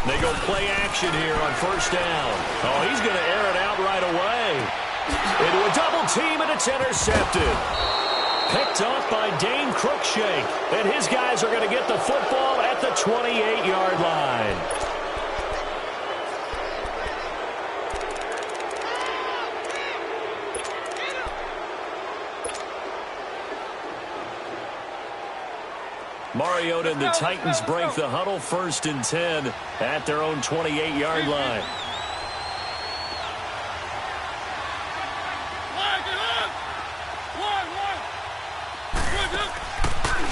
They go play action here on first down. Oh, he's going to air it out right away. Into a double team, and it's intercepted. Picked off by Dane Cruikshank. And his guys are going to get the football at the 28-yard line. Mariota and the Titans break the huddle, 1st and 10 at their own 28-yard line.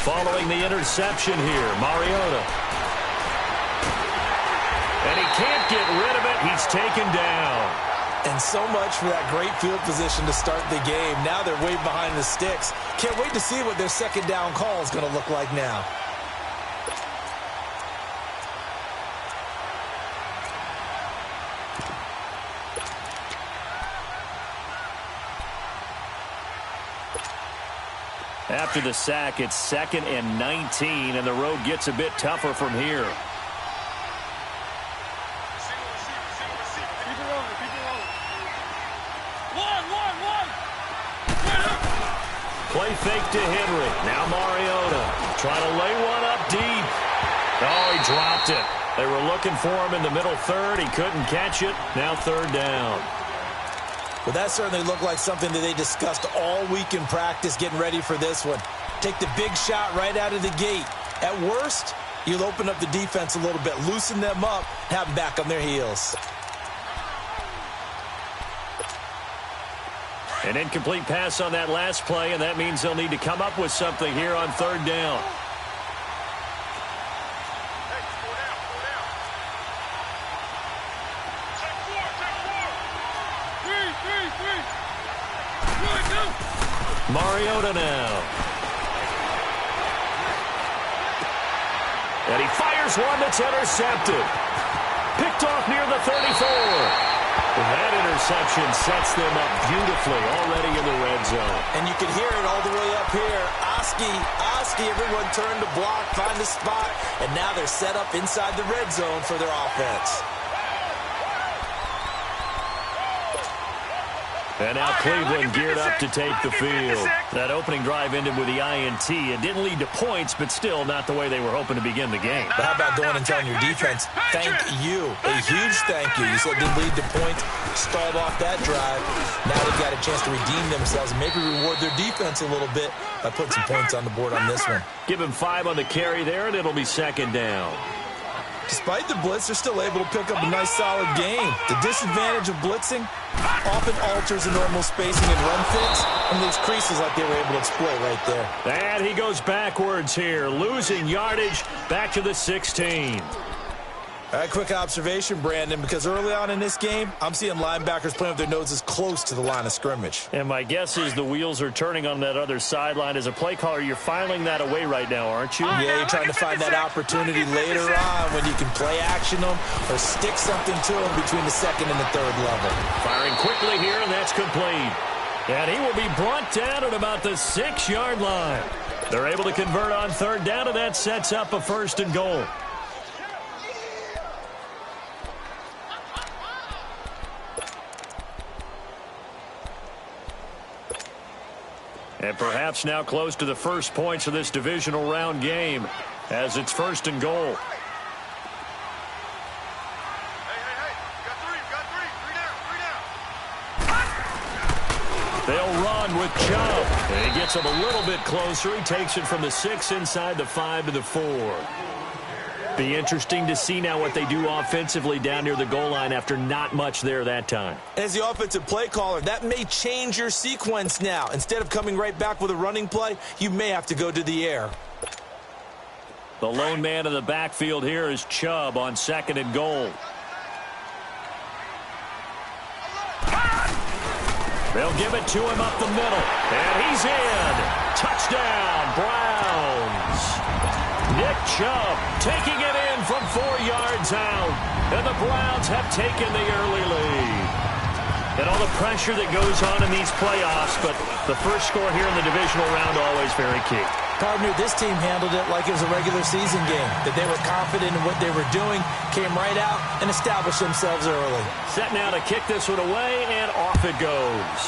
Following the interception here, Mariota. And he can't get rid of it. He's taken down. And so much for that great field position to start the game. Now they're way behind the sticks. Can't wait to see what their second down call is going to look like now. After the sack, it's 2nd and 19, and the road gets a bit tougher from here. Play fake to Henry. Now Mariota trying to lay one up deep. Oh, he dropped it. They were looking for him in the middle third. He couldn't catch it. Now 3rd down. Well, that certainly looked like something that they discussed all week in practice getting ready for this one. Take the big shot right out of the gate. At worst, you'll open up the defense a little bit, loosen them up, have them back on their heels. An incomplete pass on that last play, and that means they'll need to come up with something here on 3rd down. Mariota now. And he fires one that's intercepted. Picked off near the 34. And that interception sets them up beautifully already in the red zone. And you can hear it all the way up here. Oski, everyone turned to block, find a spot, and now they're set up inside the red zone for their offense. And now Cleveland geared up to take the field. That opening drive ended with the INT. It didn't lead to points, but still not the way they were hoping to begin the game. But how about going and telling your defense, thank you, a huge thank you. You said it didn't lead to points, stalled off that drive. Now they've got a chance to redeem themselves and maybe reward their defense a little bit by putting some points on the board on this one. Give him 5 on the carry there, and it'll be 2nd down. Despite the blitz, they're still able to pick up a nice, solid game. The disadvantage of blitzing often alters the normal spacing and run fits and leaves creases like they were able to exploit right there. And he goes backwards here, losing yardage back to the 16. All right, quick observation, Brandon, because early on in this game, I'm seeing linebackers playing with their noses close to the line of scrimmage. And my guess is the wheels are turning on that other sideline. As a play caller, you're filing that away right now, aren't you? Yeah, you're trying to find that opportunity later on when you can play action them or stick something to them between the 2nd and the 3rd level. Firing quickly here, and that's complete. And he will be brought down at about the 6-yard line. They're able to convert on 3rd down, and that sets up a 1st and goal. And perhaps now close to the first points of this divisional round game as it's 1st and goal. They'll run with Chubb. And he gets him a little bit closer. He takes it from the 6 inside the 5 to the 4. Be interesting to see now what they do offensively down near the goal line after not much there that time. As the offensive play caller, that may change your sequence now. Instead of coming right back with a running play, you may have to go to the air. The lone man in the backfield here is Chubb on 2nd and goal. They'll give it to him up the middle. And he's in. Touchdown, Browns. Nick Chubb taking it in from 4 yards out. And the Browns have taken the early lead. And all the pressure that goes on in these playoffs, but the first score here in the divisional round always very key. Partner, this team handled it like it was a regular season game, that they were confident in what they were doing, came right out and established themselves early. Set now to kick this one away, and off it goes.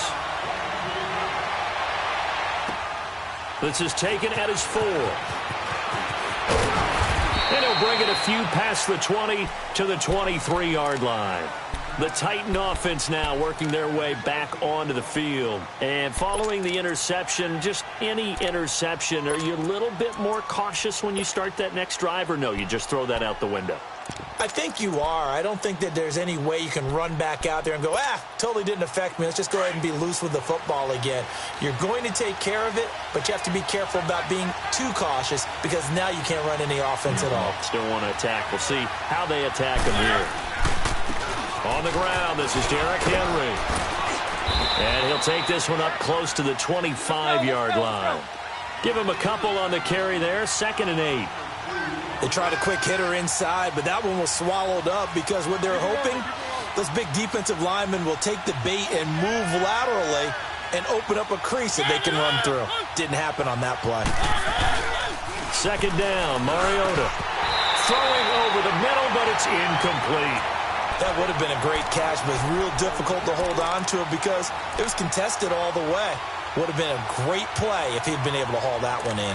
This is taken at his 4. And he'll bring it a few past the 20 to the 23-yard line. The Titan offense now working their way back onto the field. And following the interception, just any interception, are you a little bit more cautious when you start that next drive, or no, you just throw that out the window? I think you are. I don't think that there's any way you can run back out there and go, totally didn't affect me. Let's just go ahead and be loose with the football again. You're going to take care of it, but you have to be careful about being too cautious because now you can't run any offense at all. Still want to attack. We'll see how they attack him here. On the ground, this is Derrick Henry. And he'll take this one up close to the 25-yard line. Give him a couple on the carry there, 2nd and 8. They tried a quick hitter inside, but that one was swallowed up because what they're hoping, those big defensive linemen will take the bait and move laterally and open up a crease that they can run through. Didn't happen on that play. 2nd down, Mariota. Throwing over the middle, but it's incomplete. That would have been a great catch, but it's real difficult to hold on to it because it was contested all the way. Would have been a great play if he'd been able to haul that one in.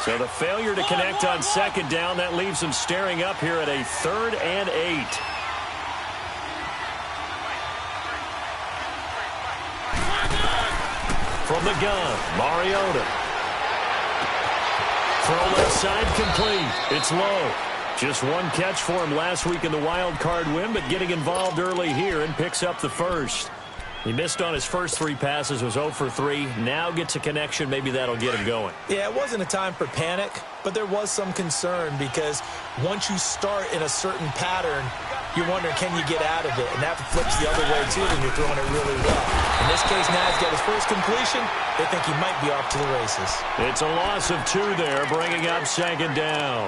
So the failure to connect on 2nd down, that leaves him staring up here at a 3rd and 8. From the gun, Mariota. Throw left side complete. It's low. Just one catch for him last week in the wild card win, but getting involved early here and picks up the first. He missed on his first 3 passes, was 0 for 3. Now gets a connection. Maybe that'll get him going. Yeah, it wasn't a time for panic, but there was some concern because once you start in a certain pattern, you're wondering, can you get out of it? And that flips the other way, too, when you're throwing it really well. In this case, now he's got his first completion. They think he might be off to the races. It's a loss of 2 there, bringing up 2nd down.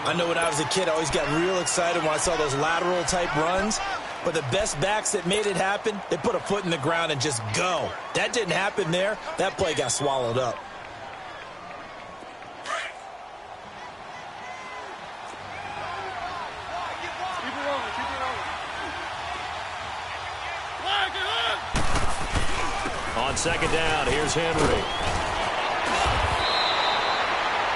I know when I was a kid, I always got real excited when I saw those lateral-type runs. But the best backs that made it happen, they put a foot in the ground and just go. That didn't happen there. That play got swallowed up. On 2nd down, here's Henry.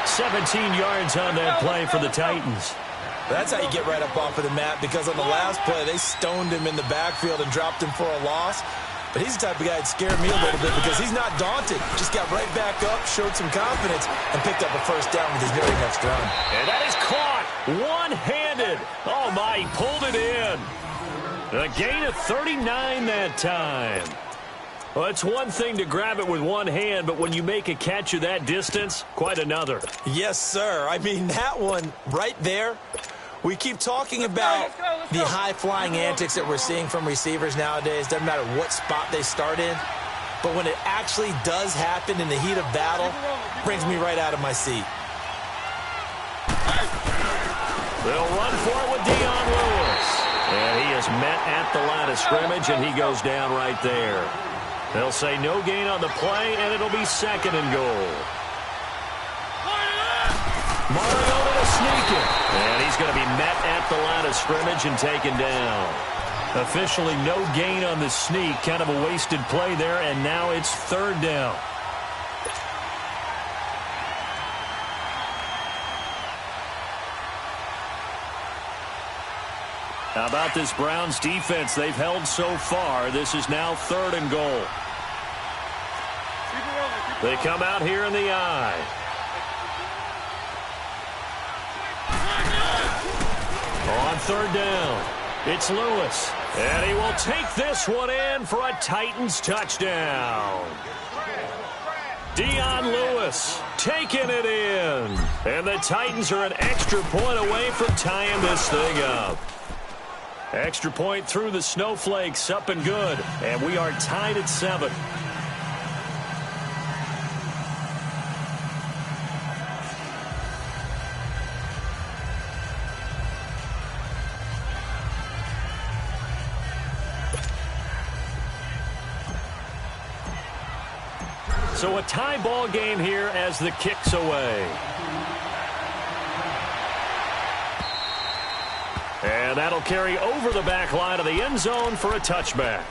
17 yards on that play for the Titans. That's how you get right up off of the mat, because on the last play, they stoned him in the backfield and dropped him for a loss. But he's the type of guy that scared me a little bit because he's not daunted. Just got right back up, showed some confidence, and picked up a first down with his very next run. And that is caught one-handed. Oh, my, he pulled it in. A gain of 39 that time. Well, it's one thing to grab it with one hand, but when you make a catch of that distance, quite another. Yes, sir. I mean, that one right there. We keep talking about the high-flying antics that we're seeing from receivers nowadays. Doesn't matter what spot they start in. But when it actually does happen in the heat of battle, brings me right out of my seat. They'll run for it with Dion Lewis. And he is met at the line of scrimmage, and he goes down right there. They'll say no gain on the play, and it'll be 2nd and goal. Mariota to sneak it. And he's going to be met at the line of scrimmage and taken down. Officially no gain on the sneak. Kind of a wasted play there, and now it's 3rd down. How about this Browns defense? They've held so far. This is now 3rd and goal. They come out here in the eye. On 3rd down, it's Lewis. And he will take this one in for a Titans touchdown. Dion Lewis taking it in. And the Titans are an extra point away from tying this thing up. Extra point through the Snowflakes, up and good. And we are tied at 7. So a tie ball game here as the kick's away. And that'll carry over the back line of the end zone for a touchback.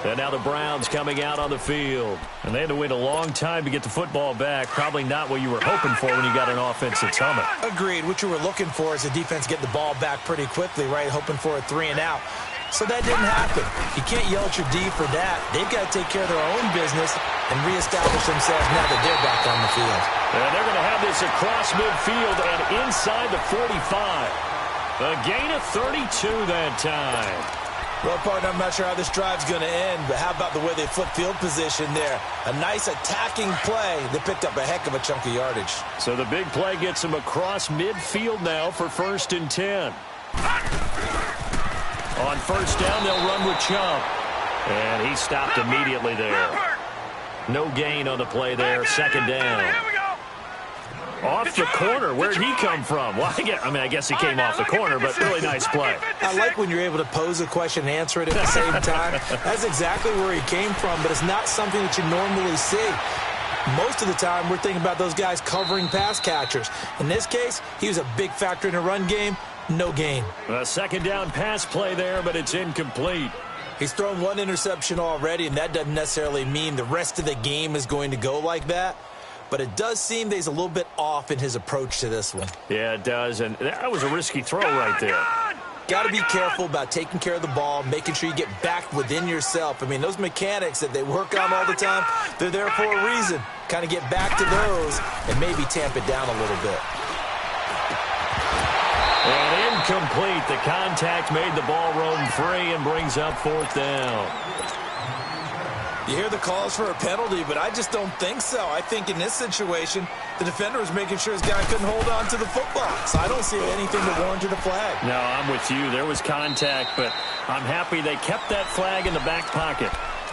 And now the Browns coming out on the field. And they had to wait a long time to get the football back. Probably not what you were hoping for when you got an offense that's humming. Agreed. What you were looking for is the defense get the ball back pretty quickly, right? Hoping for a 3 and out. So that didn't happen. You can't yell at your D for that. They've got to take care of their own business and reestablish themselves now that they're back on the field. And they're going to have this across midfield and inside the 45. A gain of 32 that time. Well, partner, I'm not sure how this drive's going to end, but how about the way they flip field position there? A nice attacking play. They picked up a heck of a chunk of yardage. So the big play gets them across midfield now for 1st and 10. On 1st down, they'll run with Chubb. And he stopped immediately there. No gain on the play there. 2nd down. Off the corner. Where'd he come from? Well, I guess he came off the corner, but really nice play. I like when you're able to pose a question and answer it at the same time. That's exactly where he came from, but it's not something that you normally see. Most of the time, we're thinking about those guys covering pass catchers. In this case, he was a big factor in the run game. No gain. A 2nd down pass play there, but it's incomplete. He's thrown 1 interception already, and that doesn't necessarily mean the rest of the game is going to go like that. But it does seem that he's a little bit off in his approach to this one. Yeah, it does, and that was a risky throw right there. Got to be careful about taking care of the ball, making sure you get back within yourself. I mean, those mechanics that they work on all the time, they're there for a reason. Kind of get back to those and maybe tamp it down a little bit. And incomplete. The contact made the ball roam free and brings up 4th down. You hear the calls for a penalty, but I just don't think so. I think in this situation, the defender was making sure his guy couldn't hold on to the football. So I don't see anything that warranted a flag. No, I'm with you. There was contact, but I'm happy they kept that flag in the back pocket.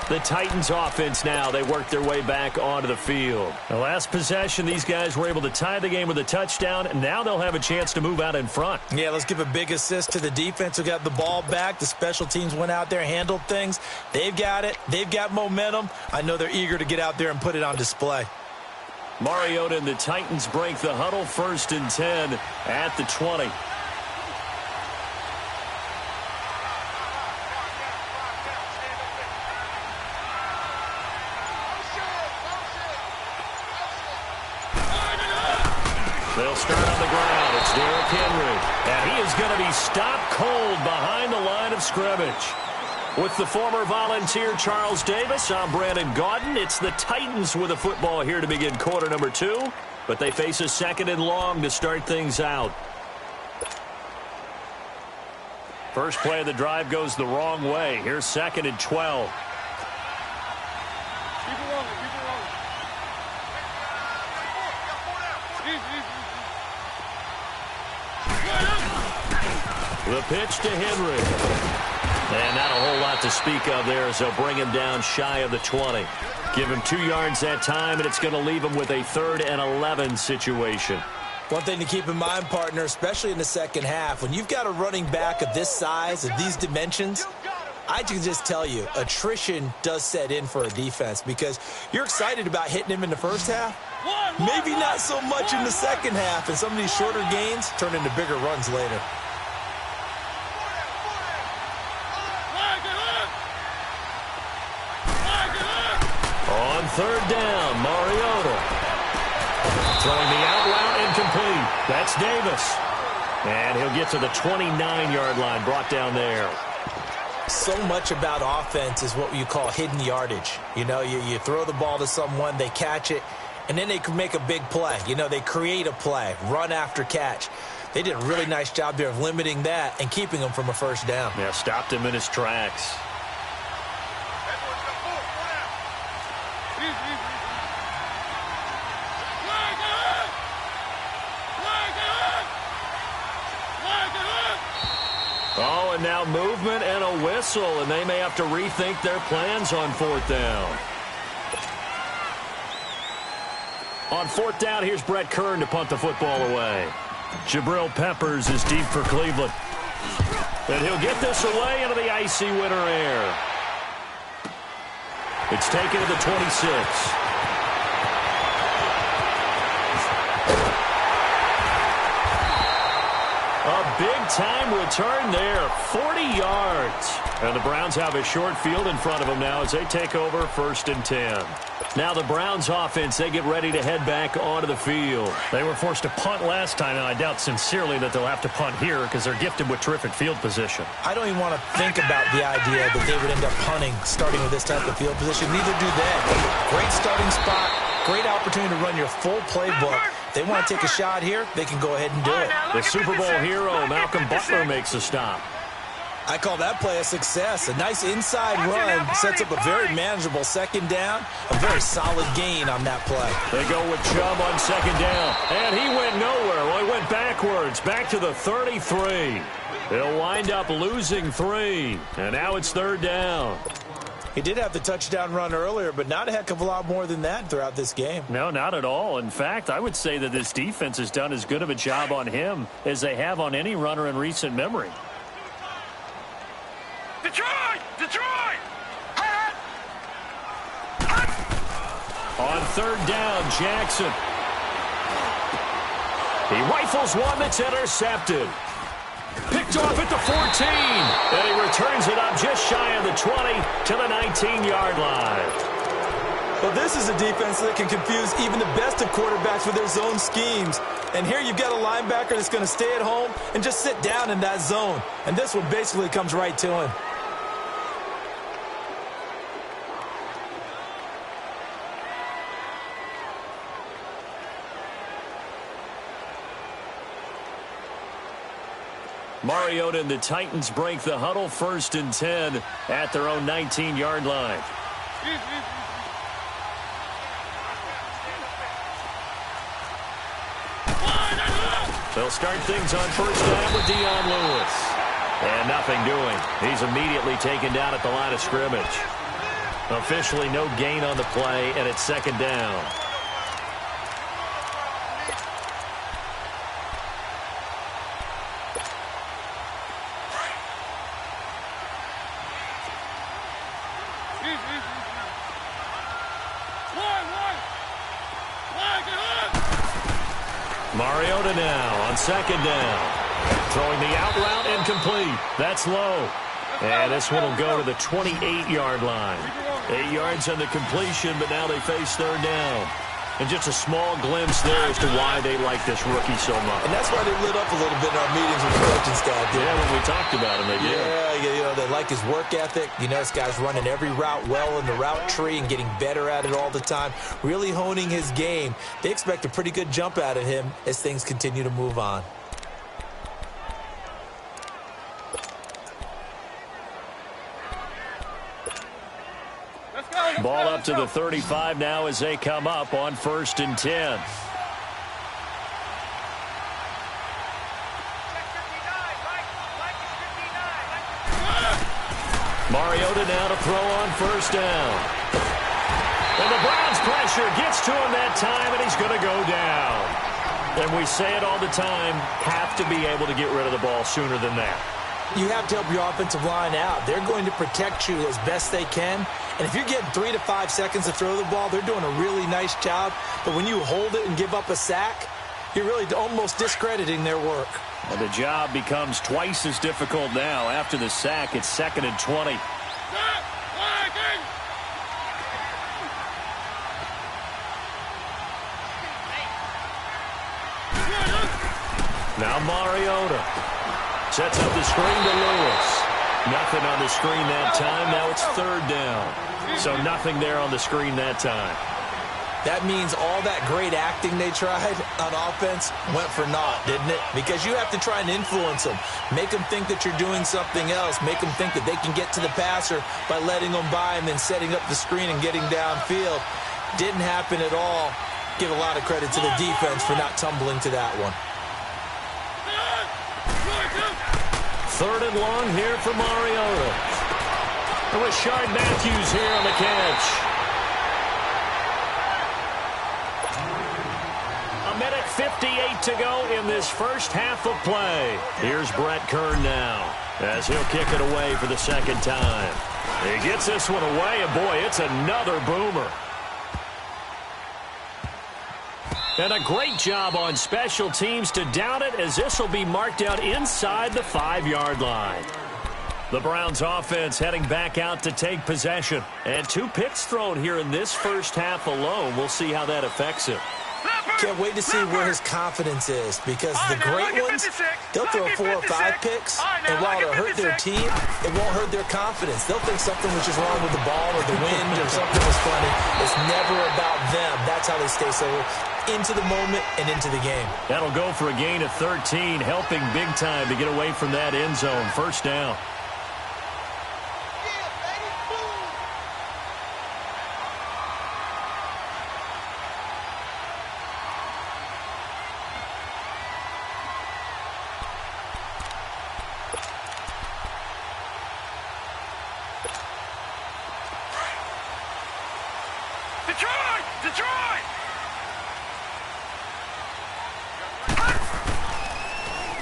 The Titans offense now, they worked their way back onto the field. The last possession, these guys were able to tie the game with a touchdown, and now they'll have a chance to move out in front. Yeah, let's give a big assist to the defense who got the ball back. The special teams went out there, handled things. They've got it. They've got momentum. I know they're eager to get out there and put it on display. Mariota and the Titans break the huddle. 1st and 10 at the 20. They'll start on the ground. It's Derrick Henry. And he is going to be stopped cold behind the line of scrimmage. With the former Volunteer Charles Davis, I'm Brandon Gaudin. It's the Titans with a football here to begin quarter number 2. But they face a 2nd and long to start things out. First play of the drive goes the wrong way. Here's 2nd and 12. The pitch to Henry. And not a whole lot to speak of there as they'll bring him down shy of the 20. Give him 2 yards that time, and it's going to leave him with a 3rd and 11 situation. One thing to keep in mind, partner, especially in the second half, when you've got a running back of this size, of these dimensions, I can just tell you, attrition does set in for a defense because you're excited about hitting him in the first half. Maybe not so much in the second half, and some of these shorter gains turn into bigger runs later. On 3rd down, Mariota. Throwing the out route incomplete. That's Davis. And he'll get to the 29-yard line, brought down there. So much about offense is what you call hidden yardage. You know, you throw the ball to someone, they catch it, and then they can make a big play. You know, they create a play, run after catch. They did a really nice job there of limiting that and keeping him from a 1st down. Yeah, stopped him in his tracks. Oh, and now movement and a whistle, and they may have to rethink their plans on 4th down. On 4th down, here's Brett Kern to punt the football away. Jabril Peppers is deep for Cleveland. And he'll get this away into the icy winter air. It's taken to the 26. A big-time return there, 40 yards. And the Browns have a short field in front of them now as they take over 1st and 10. Now the Browns offense, they get ready to head back onto the field. They were forced to punt last time, and I doubt sincerely that they'll have to punt here because they're gifted with terrific field position. I don't even want to think about the idea that they would end up punting starting with this type of field position. Neither do they. Great starting spot, great opportunity to run your full playbook. If they want to take a shot here, they can go ahead and do it. The Super Bowl hero, Malcolm Butler, makes a stop. I call that play a success. A nice inside run sets up a very manageable 2nd down. A very solid gain on that play. They go with Chubb on 2nd down. And he went nowhere. Well, he went backwards, back to the 33. They'll wind up losing 3. And now it's 3rd down. He did have the touchdown run earlier, but not a heck of a lot more than that throughout this game. No, not at all. In fact, I would say that this defense has done as good of a job on him as they have on any runner in recent memory. Detroit! Detroit! On 3rd down, Jackson. He rifles one that's intercepted. Picked off at the 14. And he returns it up just shy of the 20 to the 19-yard line. Well, this is a defense that can confuse even the best of quarterbacks with their zone schemes. And here you've got a linebacker that's going to stay at home and just sit down in that zone. And this one basically comes right to him. Mariota and the Titans break the huddle, 1st and 10 at their own 19-yard line. They'll start things on 1st down with Dion Lewis. And nothing doing. He's immediately taken down at the line of scrimmage. Officially no gain on the play, and it's 2nd down. Mariota now on 2nd down. Throwing the out route incomplete. That's low. And this one will go to the 28-yard line. 8 yards on the completion, but now they face 3rd down. And just a small glimpse there as to why they like this rookie so much. And that's why they lit up a little bit in our meetings with the coaching staff. Yeah, when we talked about him, they did. Yeah, you know, they like his work ethic. You know, this guy's running every route well in the route tree and getting better at it all the time, really honing his game. They expect a pretty good jump out of him as things continue to move on. Ball up to the 35 now as they come up on 1st and 10. Mariota now to throw on 1st down. And the Browns pressure gets to him that time, and he's going to go down. And we say it all the time, have to be able to get rid of the ball sooner than that. You have to help your offensive line out. They're going to protect you as best they can. And if you're getting 3 to 5 seconds to throw the ball, they're doing a really nice job. But when you hold it and give up a sack, you're really almost discrediting their work. And the job becomes twice as difficult now. After the sack, it's 2nd and 20. Now Mariota sets up the screen to Lewis. Nothing on the screen that time. Now it's 3rd down. So nothing there on the screen that time. That means all that great acting they tried on offense went for naught, didn't it? Because you have to try and influence them. Make them think that you're doing something else. Make them think that they can get to the passer by letting them by and then setting up the screen and getting downfield. Didn't happen at all. Give a lot of credit to the defense for not tumbling to that one. Third and long here for Mariota. And with Shard Matthews here on the catch. A minute 58 to go in this first half of play. Here's Brett Kern now as he'll kick it away for the second time. He gets this one away, and boy, it's another boomer. And a great job on special teams to down it, as this will be marked out inside the 5-yard line. The Browns offense heading back out to take possession. And 2 picks thrown here in this first half alone. We'll see how that affects him. Can't wait to see where his confidence is, because the great ones, they'll throw 4 or 5 picks, and while it'll hurt their team, it won't hurt their confidence. They'll think something was just wrong with the ball or the wind or something was funny. It's never about them. That's how they stay so into the moment and into the game. That'll go for a gain of 13, helping big time to get away from that end zone. First down.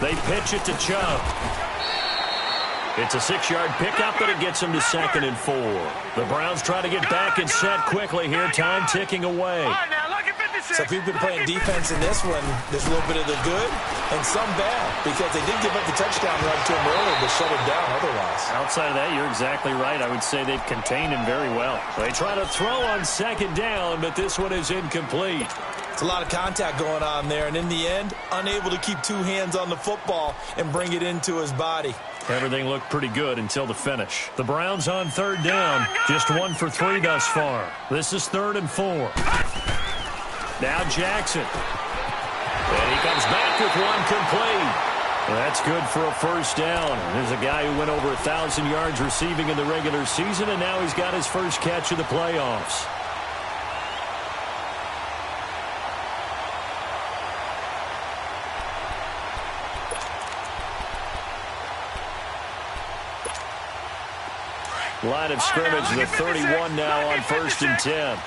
They pitch it to Chubb. It's a 6-yard pickup, but it gets them to 2nd and 4. The Browns try to get back and set quickly here. Time ticking away. So if you've been playing defense in this one, there's a little bit of the good and some bad, because they did give up the touchdown run to him earlier, but shut him down otherwise. Outside of that, you're exactly right. I would say they've contained him very well. They try to throw on 2nd down, but this one is incomplete. It's a lot of contact going on there, and in the end, unable to keep 2 hands on the football and bring it into his body. Everything looked pretty good until the finish. The Browns on 3rd down, just 1 for 3 thus far. This is 3rd and 4. Now Jackson. And he comes back with one complete. That's good for a first down. There's a guy who went over 1,000 yards receiving in the regular season, and now he's got his first catch of the playoffs. Line of scrimmage, the 31 now on 1st and 10.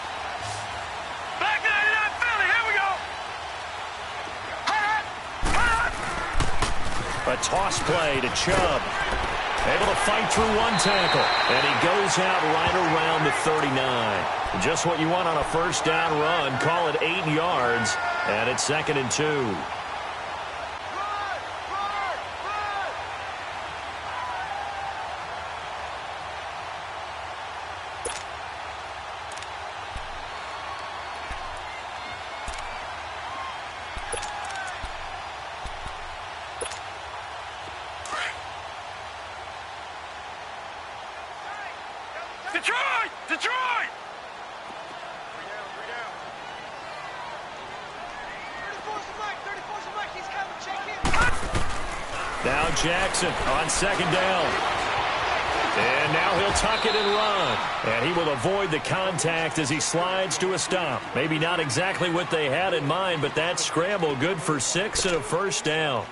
A toss play to Chubb. Able to fight through 1 tackle. And he goes out right around the 39. Just what you want on a first down run. Call it 8 yards. And it's 2nd and 2. Detroit! Now Jackson on 2nd down. And now he'll tuck it and run. And he will avoid the contact as he slides to a stop. Maybe not exactly what they had in mind, but that scramble good for 6 and a first down.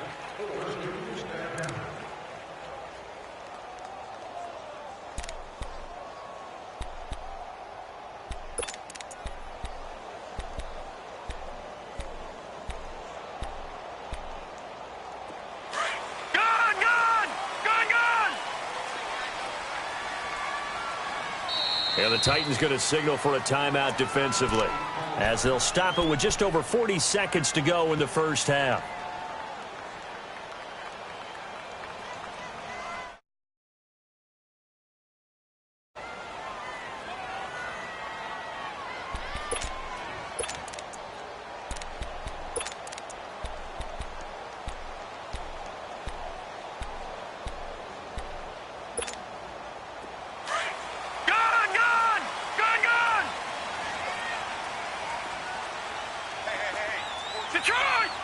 And the Titans going to signal for a timeout defensively, as they'll stop it with just over 40 seconds to go in the first half.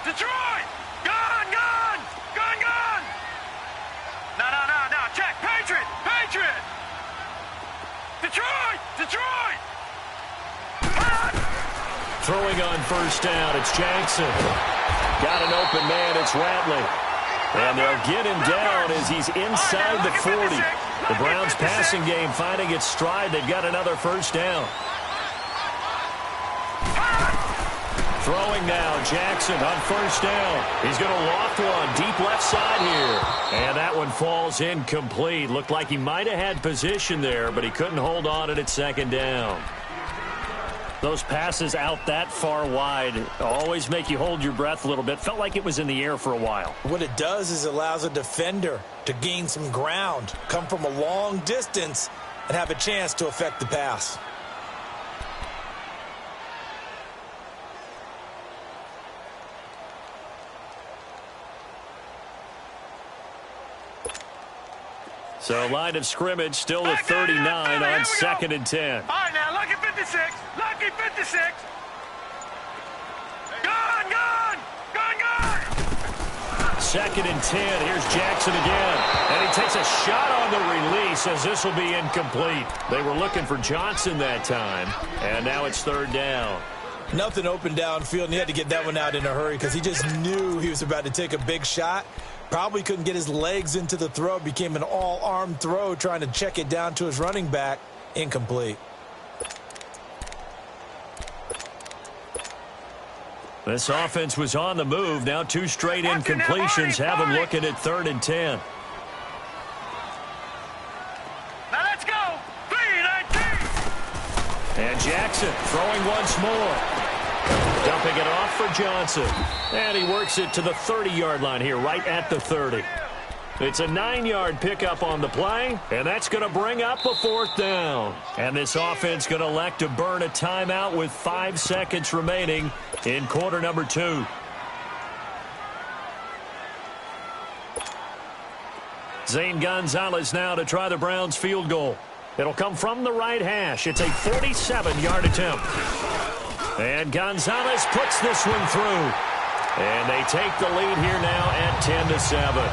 Detroit! Gun! No, check! Patriot! Detroit! Throwing on first down, it's Jackson. Got an open man, it's Ratley. And they'll get him down as he's inside the 40. The Browns passing game finding its stride. They've got another first down. Throwing now, Jackson on first down. He's going to loft one deep left side here. And that one falls incomplete. Looked like he might have had position there, but he couldn't hold on at second down. Those passes out that far wide always make you hold your breath a little bit. Felt like it was in the air for a while. What it does is it allows a defender to gain some ground, come from a long distance, and have a chance to affect the pass. So line of scrimmage still at 39 on 2nd and 10. All right, now, lucky 56. Lucky 56. Gone. 2nd and 10. Here's Jackson again. And he takes a shot on the release as this will be incomplete. They were looking for Johnson that time. And now it's 3rd down. Nothing open downfield, and he had to get that one out in a hurry because he just knew he was about to take a big shot. Probably couldn't get his legs into the throw. Became an all-arm throw trying to check it down to his running back. Incomplete. This offense was on the move. Now 2 straight incompletions have him looking at 3rd and 10. Now let's go. 3-19. And Jackson throwing once more. Dumping it off for Johnson. And he works it to the 30-yard line here, right at the 30. It's a 9-yard pickup on the play, and that's going to bring up a 4th down. And this offense going to elect to burn a timeout with 5 seconds remaining in quarter number 2. Zane Gonzalez now to try the Browns field goal. It'll come from the right hash. It's a 47-yard attempt. And Gonzalez puts this one through. And they take the lead here now at 10-7.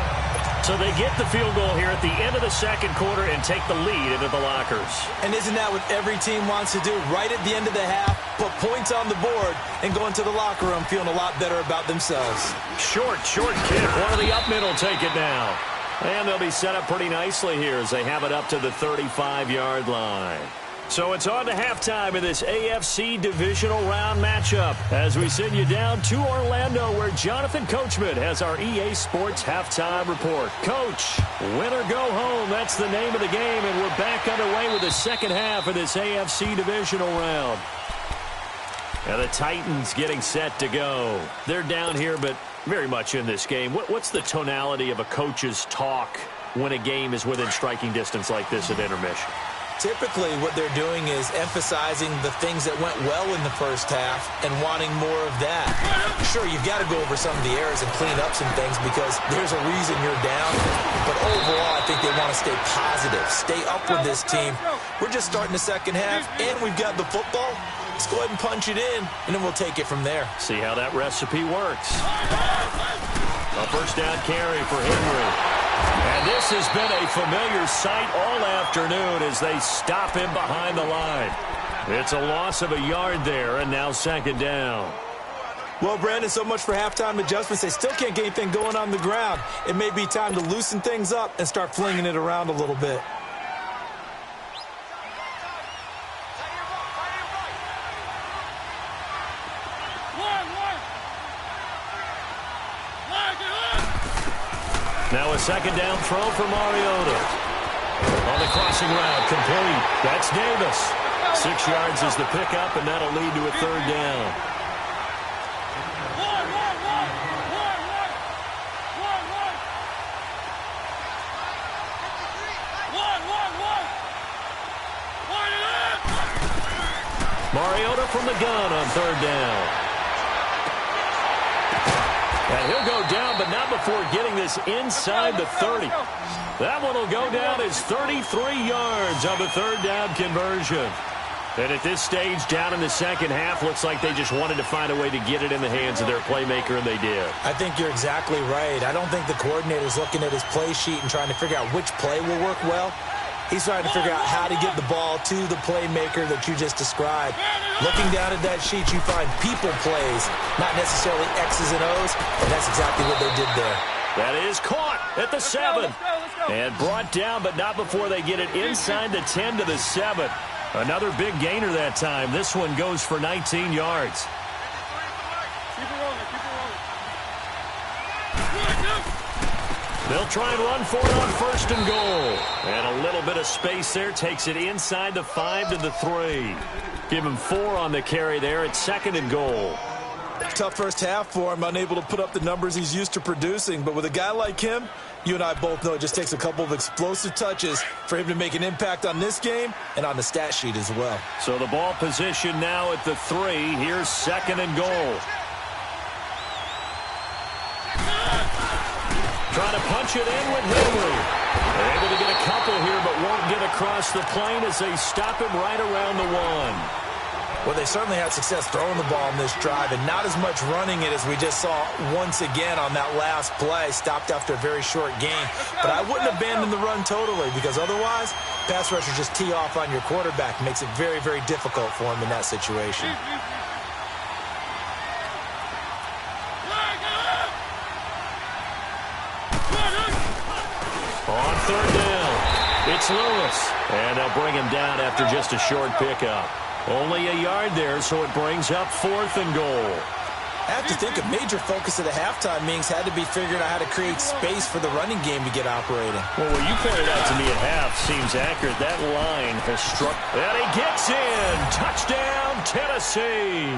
So they get the field goal here at the end of the 2nd quarter and take the lead into the lockers. And isn't that what every team wants to do? Right at the end of the half, put points on the board, and go into the locker room feeling a lot better about themselves. Short kick. One of the up mid will take it now. And they'll be set up pretty nicely here as they have it up to the 35-yard line. So it's on to halftime in this AFC divisional round matchup as we send you down to Orlando where Jonathan Coachman has our EA Sports halftime report. Coach, win or go home, that's the name of the game, and we're back underway with the second half of this AFC divisional round. And the Titans getting set to go. They're down here, but very much in this game. What's the tonality of a coach's talk when a game is within striking distance like this at intermission? Typically, what they're doing is emphasizing the things that went well in the first half and wanting more of that. Sure, you've got to go over some of the errors and clean up some things because there's a reason you're down. But overall, I think they want to stay positive, stay up with this team. We're just starting the second half, and we've got the football. Let's go ahead and punch it in, and then we'll take it from there. See how that recipe works. A first down carry for Henry. And this has been a familiar sight all afternoon as they stop him behind the line. It's a loss of a yard there, and now 2nd down. Well, Brandon, so much for halftime adjustments. They still can't get anything going on the ground. It may be time to loosen things up and start flinging it around a little bit. Now a 2nd down throw for Mariota. On the crossing route, complete. That's Davis. 6 yards is the pickup, and that'll lead to a 3rd down. Mariota from the gun on 3rd down. And he'll go down, but not before getting this inside the 30. That one will go down as 33 yards on the 3rd down conversion. And at this stage, down in the second half, looks like they just wanted to find a way to get it in the hands of their playmaker, and they did. I think you're exactly right. I don't think the coordinator's looking at his play sheet and trying to figure out which play will work well. He's trying to figure out how to get the ball to the playmaker that you just described. Looking down at that sheet, you find people plays, not necessarily X's and O's, and that's exactly what they did there. That is caught at the 7. And brought down, but not before they get it inside the 10 to the 7. Another big gainer that time. This one goes for 19 yards. They'll try and run for it on 1st and goal. And a little bit of space there takes it inside the 5 to the 3. Give him 4 on the carry there at 2nd and goal. Tough first half for him, unable to put up the numbers he's used to producing. But with a guy like him, you and I both know it just takes a couple of explosive touches for him to make an impact on this game and on the stat sheet as well. So the ball position now at the 3. Here's 2nd and goal. Trying to punch it in with Henry. They're able to get a couple here, but won't get across the plane as they stop him right around the 1. Well, they certainly had success throwing the ball in this drive and not as much running it as we just saw once again on that last play. Stopped after a very short gain. But I wouldn't abandon the run totally because otherwise, pass rushers just tee off on your quarterback. Makes it very, very difficult for him in that situation. On 3rd down, it's Lewis. And they'll bring him down after just a short pickup. Only a yard there, so it brings up 4th and goal. I have to think a major focus of the halftime meetings had to be figuring out how to create space for the running game to get operating. Well, what you pointed out to me at half seems accurate. That line has struck. And he gets in. Touchdown, Tennessee.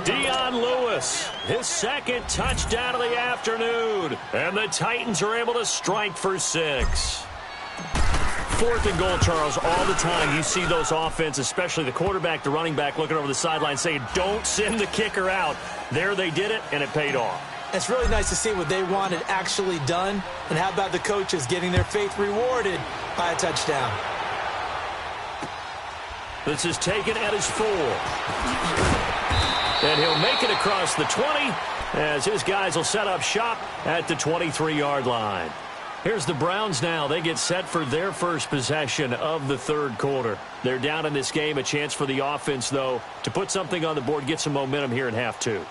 Dion Lewis, his 2nd touchdown of the afternoon. And the Titans are able to strike for 6. 4th and goal, Charles. All the time you see those offenses, especially the quarterback, the running back, looking over the sideline saying, don't send the kicker out. There they did it, and it paid off. It's really nice to see what they wanted actually done. And how about the coaches getting their faith rewarded by a touchdown? This is taken at his 4. And he'll make it across the 20 as his guys will set up shop at the 23-yard line. Here's the Browns now. They get set for their first possession of the 3rd quarter. They're down in this game. A chance for the offense, though, to put something on the board, get some momentum here in half 2.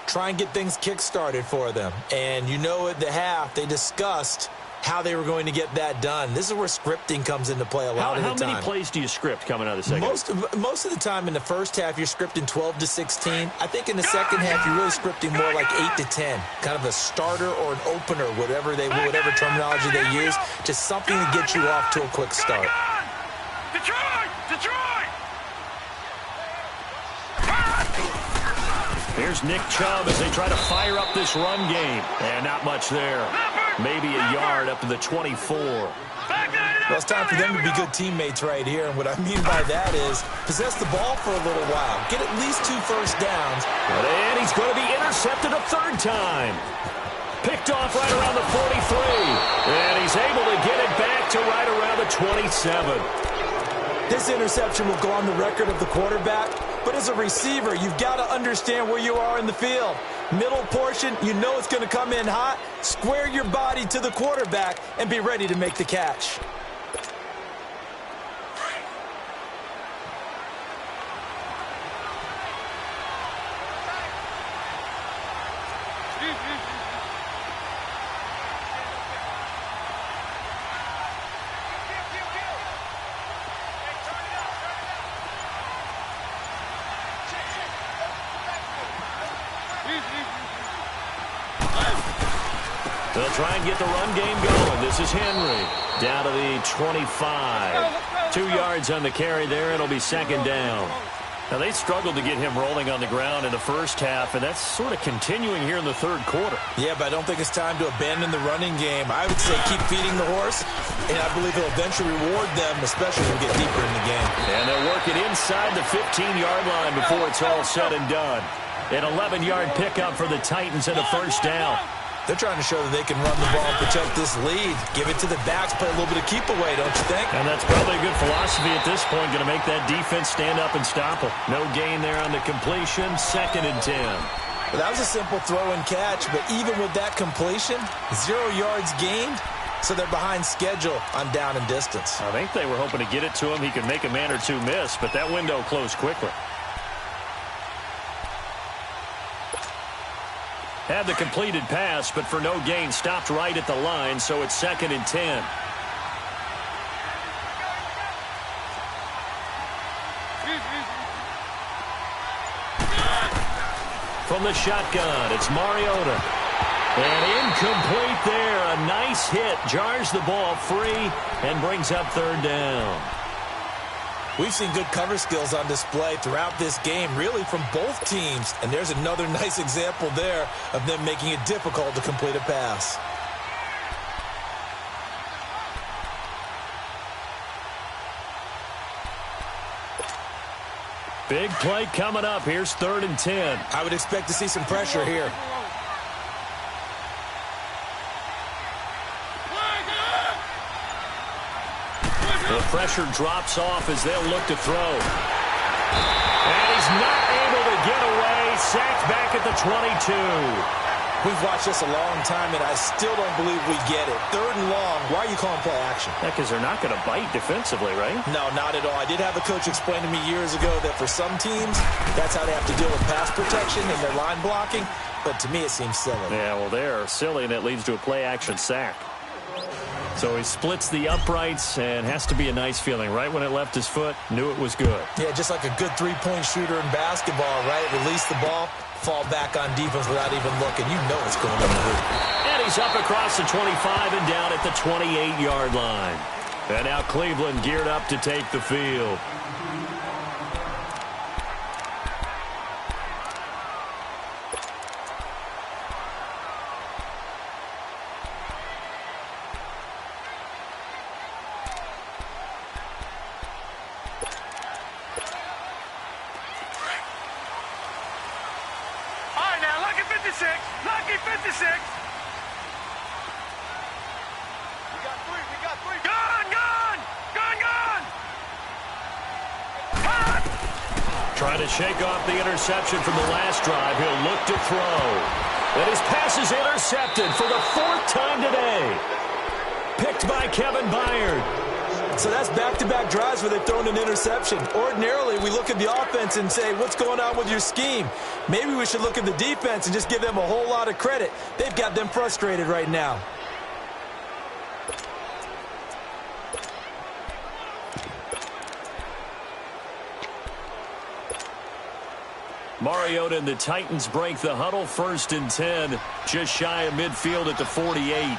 Try and get things kick-started for them. And you know at the half, they discussed how they were going to get that done. This is where scripting comes into play a lot of the time. How many plays do you script coming out of the second? Most of the time in the first half, you're scripting 12 to 16. I think in the second half, you're really scripting more like 8 to 10. Kind of a starter or an opener, whatever terminology they use. Just something to get you off to a quick start. Detroit! Here's Nick Chubb as they try to fire up this run game. And not much there. Maybe a yard up to the 24. Well, it's time for them to be good teammates right here. And what I mean by that is possess the ball for a little while. Get at least 2 first downs. And he's going to be intercepted a 3rd time. Picked off right around the 43. And he's able to get it back to right around the 27. This interception will go on the record of the quarterback, but as a receiver, you've got to understand where you are in the field. Middle portion, you know it's going to come in hot. Square your body to the quarterback and be ready to make the catch. They'll try and get the run game going. This is Henry down to the 25. 2 yards on the carry there. It'll be 2nd down. Now, they struggled to get him rolling on the ground in the first half, and that's sort of continuing here in the 3rd quarter. Yeah, but I don't think it's time to abandon the running game. I would say keep feeding the horse, and I believe it'll eventually reward them, especially as we get deeper in the game. And they'll work it inside the 15-yard line before it's all said and done. An 11-yard pickup for the Titans and a 1st down. They're trying to show that they can run the ball and protect this lead. Give it to the backs, play a little bit of keep away, don't you think? And that's probably a good philosophy at this point, going to make that defense stand up and stop them. No gain there on the completion, 2nd and 10. Well, that was a simple throw and catch, but even with that completion, 0 yards gained, so they're behind schedule on down and distance. I think they were hoping to get it to him. He could make a man or two miss, but that window closed quickly. Had the completed pass, but for no gain, stopped right at the line, so it's 2nd and 10. From the shotgun, it's Mariota. And incomplete there. A nice hit. Jars the ball free and brings up 3rd down. We've seen good cover skills on display throughout this game, really from both teams. And there's another nice example there of them making it difficult to complete a pass. Big play coming up. Here's 3rd and 10. I would expect to see some pressure here. The pressure drops off as they'll look to throw. And he's not able to get away. Sacked back at the 22. We've watched this a long time, and I still don't believe we get it. 3rd and long. Why are you calling play action? Yeah, because they're not going to bite defensively, right? No, not at all. I did have a coach explain to me years ago that for some teams, that's how they have to deal with pass protection and their line blocking. But to me, it seems silly. Yeah, well, they're silly, and it leads to a play action sack. So he splits the uprights, and has to be a nice feeling. Right when it left his foot, knew it was good. Yeah, just like a good three-point shooter in basketball, right? Release the ball, fall back on defense without even looking. You know it's going to be good. And he's up across the 25 and down at the 28-yard line. And now Cleveland geared up to take the field. Lucky 56. We got three. Gone. Trying to shake off the interception from the last drive. He'll look to throw. And his pass is intercepted for the 4th time today. Picked by Kevin Byard. So that's back-to-back drives where they've thrown an interception. Ordinarily, we look at the offense and say, what's going on with your scheme? Maybe we should look at the defense and just give them a whole lot of credit. They've got them frustrated right now. Mariota and the Titans break the huddle. 1st and 10, just shy of midfield at the 48.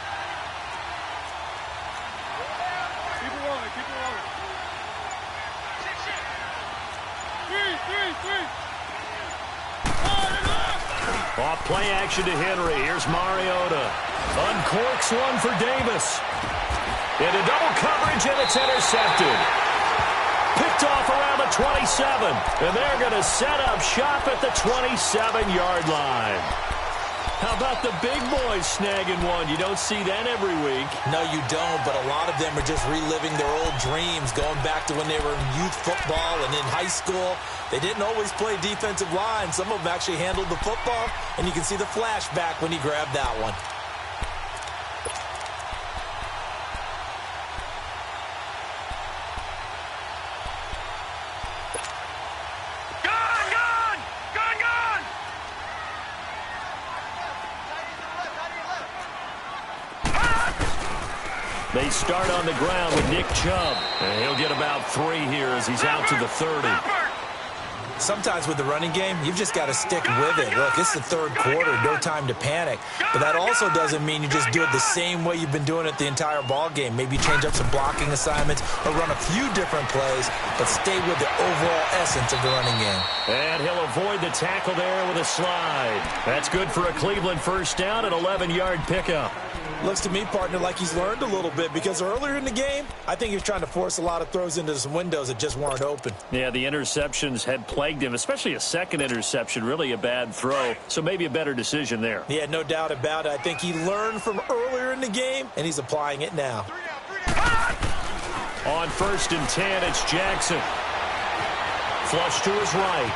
Off play action to Henry. Here's Mariota. Uncorks one for Davis. Into double coverage, and it's intercepted. Picked off around the 27. And they're going to set up shop at the 27-yard line. How about the big boys snagging one? You don't see that every week. No, you don't, but a lot of them are just reliving their old dreams, going back to when they were in youth football and in high school. They didn't always play defensive line. Some of them actually handled the football, and you can see the flashback when he grabbed that one. They start on the ground with Nick Chubb. And he'll get about 3 here as he's out to the 30. Sometimes with the running game, you've just got to stick with it. Look, it's the 3rd quarter, no time to panic. But that also doesn't mean you just do it the same way you've been doing it the entire ball game. Maybe change up some blocking assignments or run a few different plays, but stay with the overall essence of the running game. And he'll avoid the tackle there with a slide. That's good for a Cleveland 1st down and 11-yard pickup. Looks to me, partner, like he's learned a little bit because earlier in the game, I think he was trying to force a lot of throws into some windows that just weren't open. Yeah, the interceptions had plagued him, especially a second interception, really a bad throw. So maybe a better decision there. Yeah, no doubt about it. I think he learned from earlier in the game, and he's applying it now. On 1st and 10, it's Jackson. Flush to his right.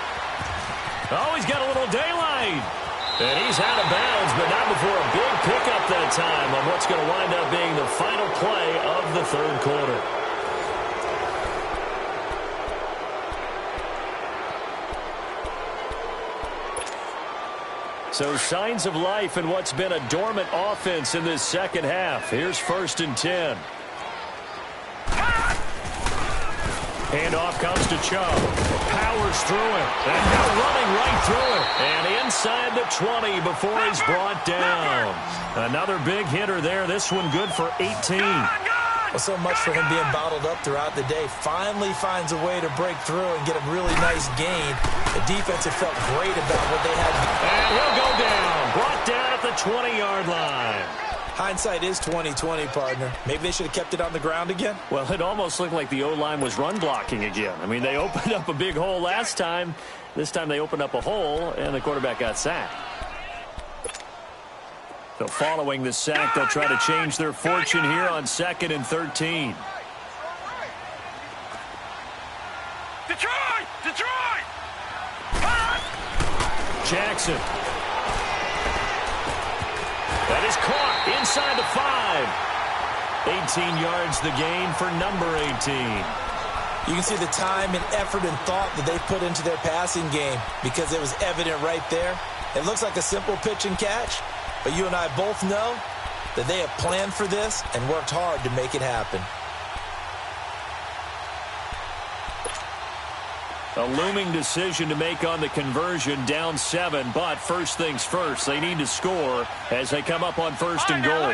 Oh, he's got a little daylight. And he's out of bounds, but not before a big pickup that time on what's going to wind up being the final play of the 3rd quarter. So signs of life in what's been a dormant offense in this second half. Here's 1st and 10. Handoff comes to Chubb. Powers through it. And now running right through it. And inside the 20 before he's brought down. Another big hitter there. This one good for 18. Well, so much for him being bottled up throughout the day. Finally finds a way to break through and get a really nice gain. The defense had felt great about what they had. And he'll go down. Brought down at the 20-yard line. Hindsight is 20/20, partner. Maybe they should have kept it on the ground again. Well, it almost looked like the O-line was run blocking again. I mean, they opened up a big hole last time. This time they opened up a hole, and the quarterback got sacked. So following the sack, they'll try to change their fortune here on 2nd and 13. Detroit! Detroit! Jackson. That is caught inside the 5. 18 yards the gain for number 18. You can see the time and effort and thought that they put into their passing game because it was evident right there. It looks like a simple pitch and catch, but you and I both know that they have planned for this and worked hard to make it happen. A looming decision to make on the conversion, down 7, but first things first, they need to score as they come up on 1st and goal.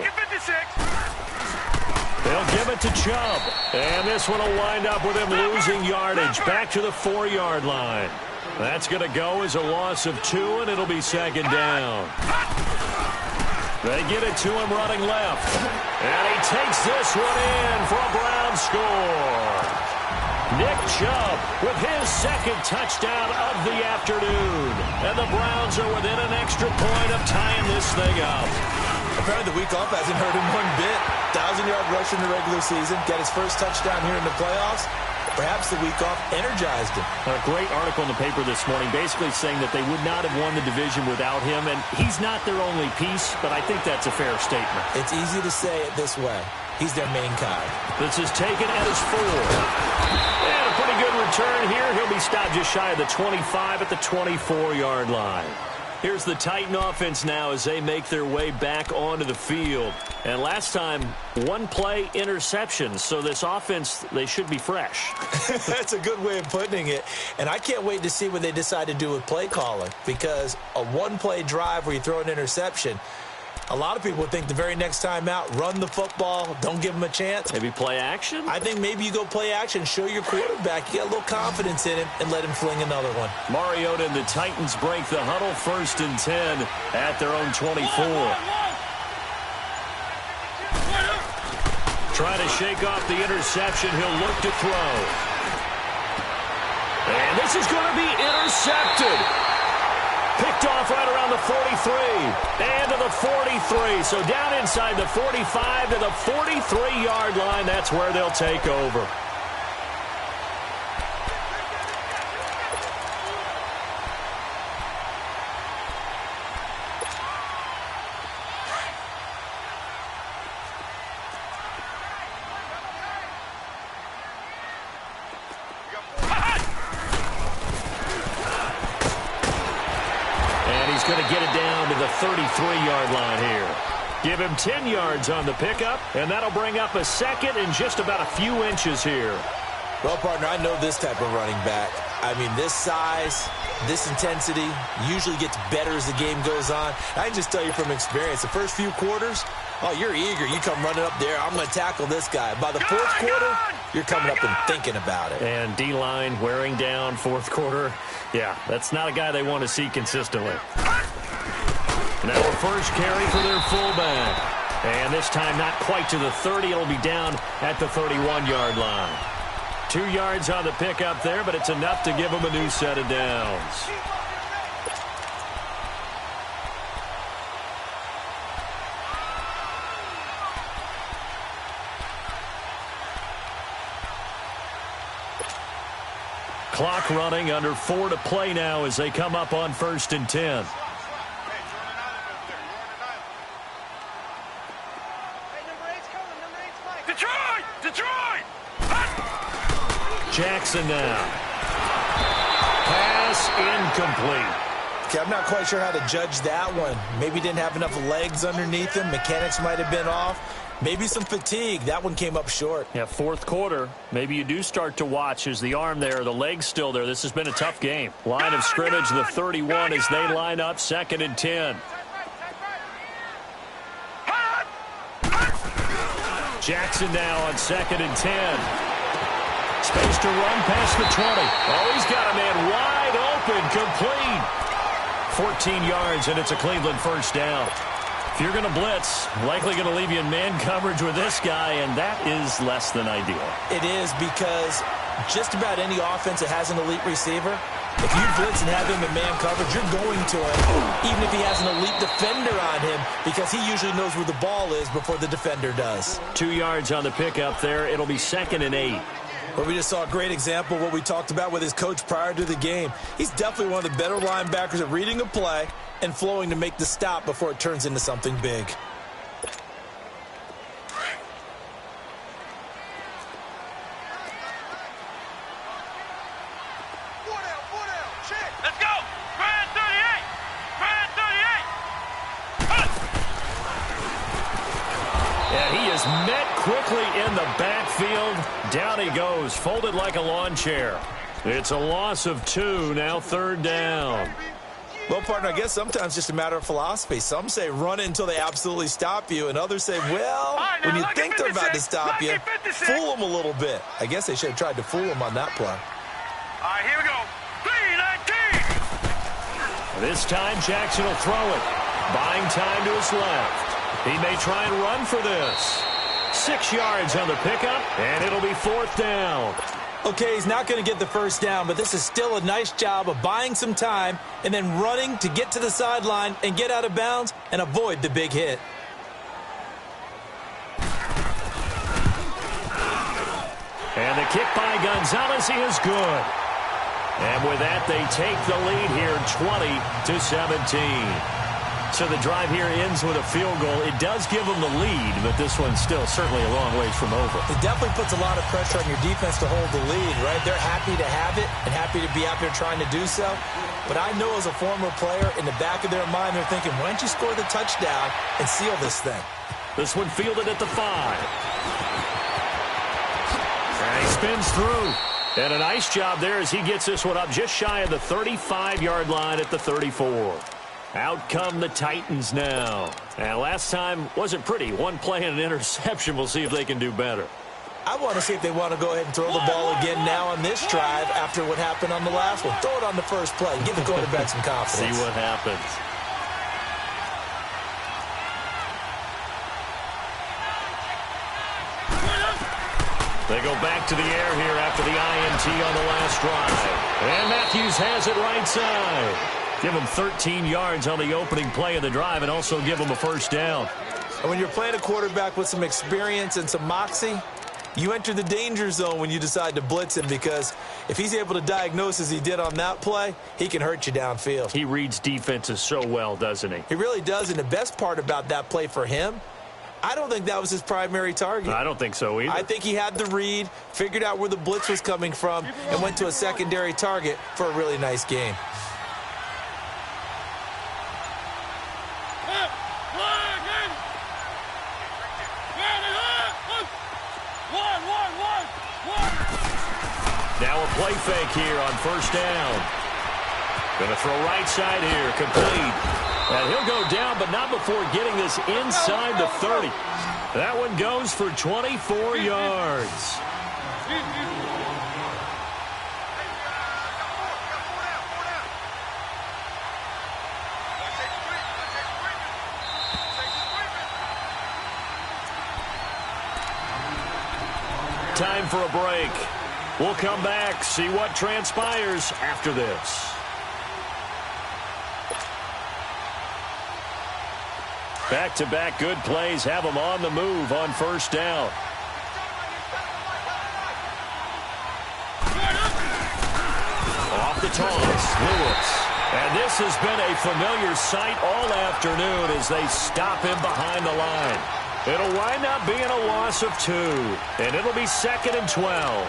They'll give it to Chubb, and this one will wind up with him losing yardage back to the 4-yard line. That's going to go as a loss of 2, and it'll be 2nd down. They get it to him running left, and he takes this one in for a Brown score. Nick Chubb with his 2nd touchdown of the afternoon. And the Browns are within an extra point of tying this thing up. Apparently the week off hasn't hurt him one bit. 1,000-yard rush in the regular season. Got his first touchdown here in the playoffs. Perhaps the week off energized him. A great article in the paper this morning basically saying that they would not have won the division without him. And he's not their only piece, but I think that's a fair statement. It's easy to say it this way. He's their main guy. This is taken at his 4. And a pretty good return here. He'll be stopped just shy of the 25 at the 24-yard line. Here's the Titan offense now as they make their way back onto the field. And last time, 1-play interception. So this offense, they should be fresh. That's a good way of putting it. And I can't wait to see what they decide to do with play calling. Because a 1-play drive where you throw an interception, a lot of people would think the very next time out, run the football, don't give him a chance. Maybe play action? I think maybe you go play action, show your quarterback, you get a little confidence in him, and let him fling another one. Mariota and the Titans break the huddle, 1st and 10 at their own 24. Trying to shake off the interception. He'll look to throw. And this is going to be intercepted. Picked off right around the 43 and to the 43. So down inside the 45 to the 43-yard line. That's where they'll take over. Going to get it down to the 33-yard line here. Give him 10 yards on the pickup, and that'll bring up a 2nd and just about a few inches here. Well, partner, I know this type of running back. I mean, this size, this intensity usually gets better as the game goes on. I can just tell you from experience, the first few quarters, oh, you're eager. You come running up there, I'm going to tackle this guy. By the 4th quarter, you're coming up and thinking about it. And D-line wearing down 4th quarter. Yeah, that's not a guy they want to see consistently. Now a first carry for their fullback. And this time not quite to the 30. It'll be down at the 31-yard line. 2 yards on the pickup there, but it's enough to give them a new set of downs. Clock running, under 4 to play now as they come up on 1st and 10. Detroit! Detroit! Jackson now. Pass incomplete. Okay, I'm not quite sure how to judge that one. Maybe didn't have enough legs underneath him. Mechanics might have been off. Maybe some fatigue. That one came up short. Yeah, fourth quarter. Maybe you do start to watch as the arm there, the leg's still there. This has been a tough game. Line of scrimmage, the 31 as they line up, 2nd and 10. Jackson now on 2nd and 10. Space to run past the 20. Oh, he's got a man wide open, complete. 14 yards, and it's a Cleveland first down. If you're going to blitz, likely going to leave you in man coverage with this guy, and that is less than ideal. It is, because just about any offense that has an elite receiver, if you blitz and have him in man coverage, you're going to him, even if he has an elite defender on him, because he usually knows where the ball is before the defender does. 2 yards on the pickup there. It'll be 2nd and 8. Well, we just saw a great example of what we talked about with his coach prior to the game. He's definitely one of the better linebackers at reading a play and flowing to make the stop before it turns into something big. Let's go! Grand 38! Grand 38! And he is met quickly in the backfield. Down he goes, folded like a lawn chair. It's a loss of 2, now 3rd down. Well, partner, I guess sometimes just a matter of philosophy. Some say run it until they absolutely stop you, and others say, well, when you think they're about to stop you, fool them a little bit. I guess they should have tried to fool them on that play. All right, here we go. 3-19! This time Jackson will throw it. Buying time to his left. He may try and run for this. 6 yards on the pickup, and it'll be 4th down. Okay, he's not going to get the first down, but this is still a nice job of buying some time and then running to get to the sideline and get out of bounds and avoid the big hit. And the kick by Gonzalez is good. And with that, they take the lead here 20-17. So the drive here ends with a field goal. It does give them the lead, but this one's still certainly a long ways from over. It definitely puts a lot of pressure on your defense to hold the lead, right? They're happy to have it and happy to be out there trying to do so. But I know as a former player, in the back of their mind, they're thinking, why don't you score the touchdown and seal this thing? This one fielded at the 5. And he spins through. And a nice job there as he gets this one up just shy of the 35-yard line at the 34. Out come the Titans now. And last time wasn't pretty. One play and an interception. We'll see if they can do better. I want to see if they want to go ahead and throw the ball again now on this drive after what happened on the last one. Throw it on the first play. Give the quarterback some confidence. See what happens. They go back to the air here after the INT on the last drive. And Matthews has it right side. Give him 13 yards on the opening play of the drive and also give him a first down. And when you're playing a quarterback with some experience and some moxie, you enter the danger zone when you decide to blitz him, because if he's able to diagnose as he did on that play, he can hurt you downfield. He reads defenses so well, doesn't he? He really does, and the best part about that play for him, I don't think that was his primary target. I don't think so either. I think he had the read, figured out where the blitz was coming from, and went to a secondary target for a really nice game. Now a play fake here on first down. Going to throw right side here, complete. And he'll go down, but not before getting this inside the 30. That one goes for 24 yards. Time for a break. We'll come back, see what transpires after this. Back-to-back good plays have them on the move on first down. Off the toss, Lewis. And this has been a familiar sight all afternoon as they stop him behind the line. It'll wind up being a loss of 2, and it'll be 2nd and 12.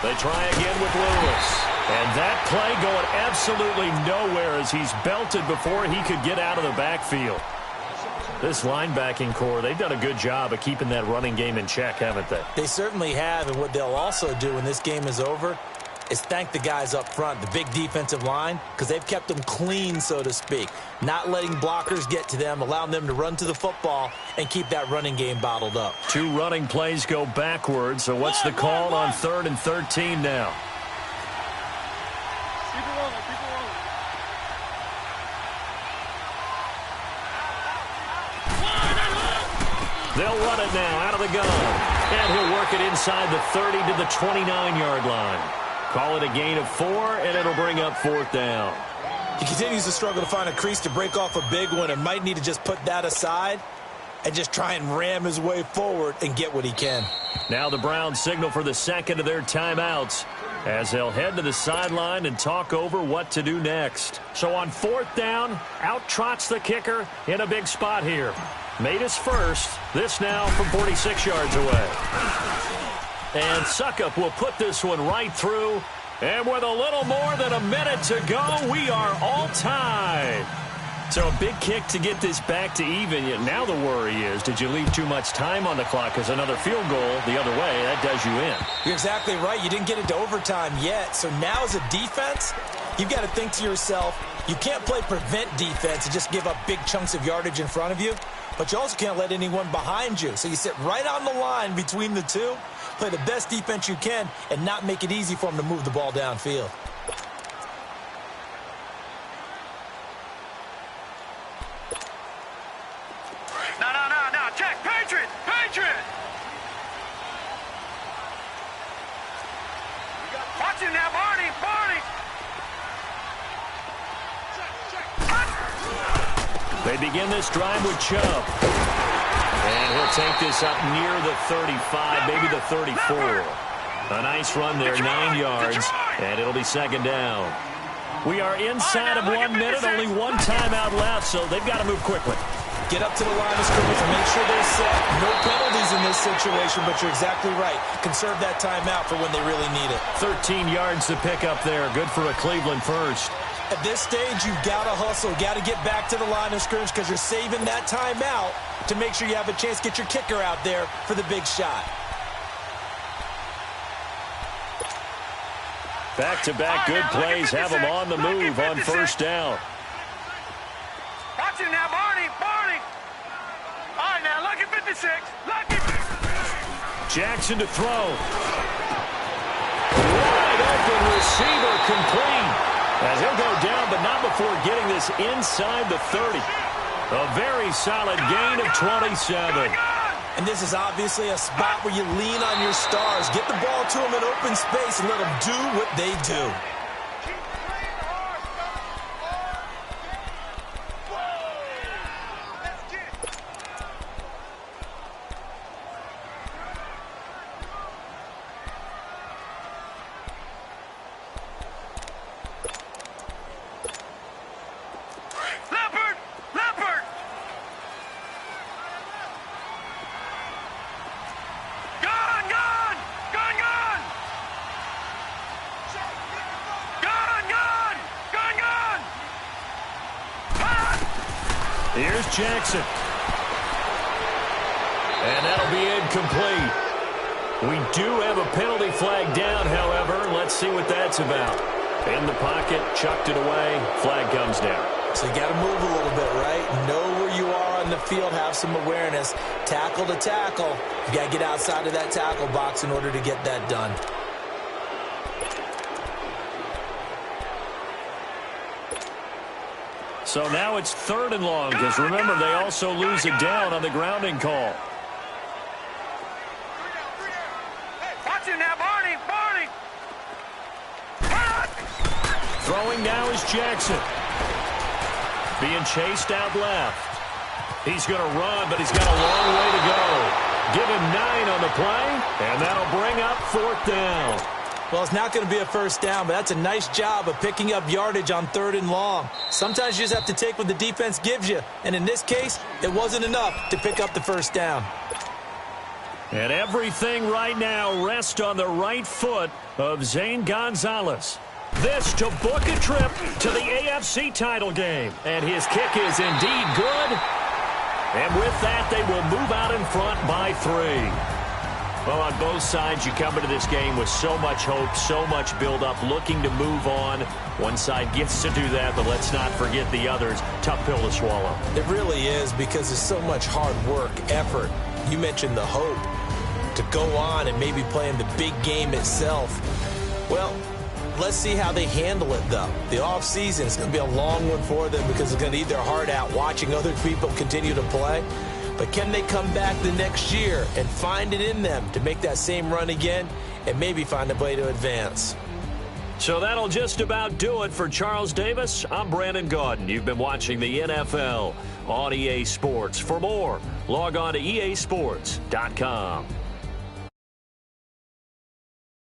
They try again with Lewis. And that play going absolutely nowhere as he's belted before he could get out of the backfield. This linebacking core, they've done a good job of keeping that running game in check, haven't they? They certainly have, and what they'll also do when this game is over is thank the guys up front, the big defensive line, because they've kept them clean, so to speak, not letting blockers get to them, allowing them to run to the football and keep that running game bottled up. 2 running plays go backwards, so what's the call on 3rd and 13 now? Keep it rolling, keep it rolling. They'll run it now out of the gun. And he'll work it inside the 30 to the 29-yard line. Call it a gain of 4, and it'll bring up 4th down. He continues to struggle to find a crease to break off a big one and might need to just put that aside and just try and ram his way forward and get what he can. Now the Browns signal for the second of their timeouts as they'll head to the sideline and talk over what to do next. So on 4th down, out trots the kicker in a big spot here. Made his first. This now from 46 yards away. And Suckup will put this one right through. And with a little more than a minute to go, we are all tied. So a big kick to get this back to even. Yet now the worry is, did you leave too much time on the clock? Because another field goal the other way, that does you in. You're exactly right. You didn't get into overtime yet. So now as a defense, you've got to think to yourself, you can't play prevent defense and just give up big chunks of yardage in front of you. But you also can't let anyone behind you. So you sit right on the line between the two, play the best defense you can, and not make it easy for them to move the ball downfield. No. Check. Patriot. Watch him now, Barney. They begin this drive with Chubb. And he'll take this up near the 35, maybe the 34. A nice run there, 9 yards, and it'll be 2nd down. We are inside of 1 minute, only 1 timeout left, so they've got to move quickly. Get up to the line of scrimmage and make sure they're set. No penalties in this situation, but you're exactly right. Conserve that timeout for when they really need it. 13 yards to pick up there. Good for a Cleveland first. At this stage, you've got to hustle, got to get back to the line of scrimmage because you're saving that timeout to make sure you have a chance to get your kicker out there for the big shot. Back-to-back good plays have them on the move on 1st down. Watch him now, Barney. All right, now, lucky 56. Jackson to throw. Wide open receiver complete. As he'll go down, but not before getting this inside the 30. A very solid gain of 27. And this is obviously a spot where you lean on your stars. Get the ball to them in open space and let them do what they do. Here's Jackson. And that'll be incomplete. We do have a penalty flag down, however. Let's see what that's about. In the pocket, chucked it away. Flag comes down. So you got to move a little bit, right? Know where you are on the field, have some awareness. Tackle to tackle. You got to get outside of that tackle box in order to get that done. So now it's 3rd and long, because remember, they also lose it down on the grounding call. Watch him now, Barney. Throwing now is Jackson. Being chased out left. He's going to run, but he's got a long way to go. Give him 9 on the play, and that'll bring up 4th down. Well, it's not going to be a 1st down, but that's a nice job of picking up yardage on 3rd and long. Sometimes you just have to take what the defense gives you, and in this case, it wasn't enough to pick up the 1st down. And everything right now rests on the right foot of Zane Gonzalez. This to book a trip to the AFC title game. And his kick is indeed good. And with that, they will move out in front by 3. Well, on both sides, you come into this game with so much hope, so much build-up, looking to move on. One side gets to do that, but let's not forget the others. Tough pill to swallow. It really is, because there's so much hard work, effort. You mentioned the hope to go on and maybe play in the big game itself. Well, let's see how they handle it, though. The offseason is going to be a long one for them because it's going to eat their heart out watching other people continue to play. But can they come back the next year and find it in them to make that same run again and maybe find a way to advance? So that'll just about do it for Charles Davis. I'm Brandon Gaudin. You've been watching the NFL on EA Sports. For more, log on to easports.com.